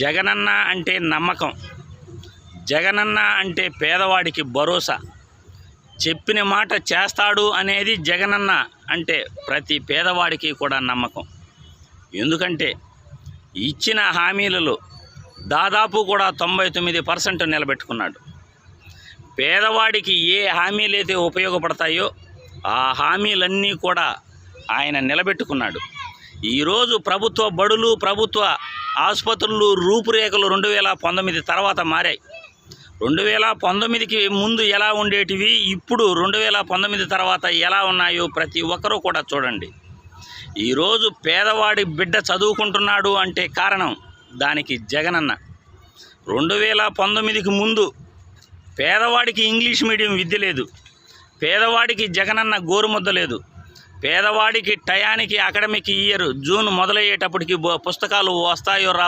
జగనన్న అంటే నమ్మకం, జగనన్న అంటే పేదవాడికి భరోసా, చెప్పిన మాట చేస్తాడు అనేది జగనన్న అంటే ప్రతి పేదవాడికి కూడా నమ్మకం. ఎందుకంటే ఇచ్చిన హామీలలో దాదాపు కూడా 99% నిలబెట్టుకున్నాడు. పేదవాడికి ఏ హామీలైతే ఉపయోగపడతాయో ఆ హామీలన్నీ కూడా ఆయన నిలబెట్టుకున్నాడు. ఈరోజు ప్రభుత్వ బడులు, ప్రభుత్వ ఆసుపత్రులు రూపురేఖలు 2019 తర్వాత మారాయి. 2019కి ముందు ఎలా ఉండేటివి, ఇప్పుడు 2019 తర్వాత ఎలా ఉన్నాయో ప్రతి ఒక్కరూ కూడా చూడండి. ఈరోజు పేదవాడి బిడ్డ చదువుకుంటున్నాడు అంటే కారణం దానికి జగనన్న. 2019కి ముందు పేదవాడికి ఇంగ్లీష్ మీడియం విద్య లేదు, పేదవాడికి జగనన్న గోరుముద్ద లేదు, పేదవాడికి టయానికి అకాడమిక్ ఇయర్ జూన్ మొదలయ్యేటప్పటికి పుస్తకాలు వస్తాయో రావో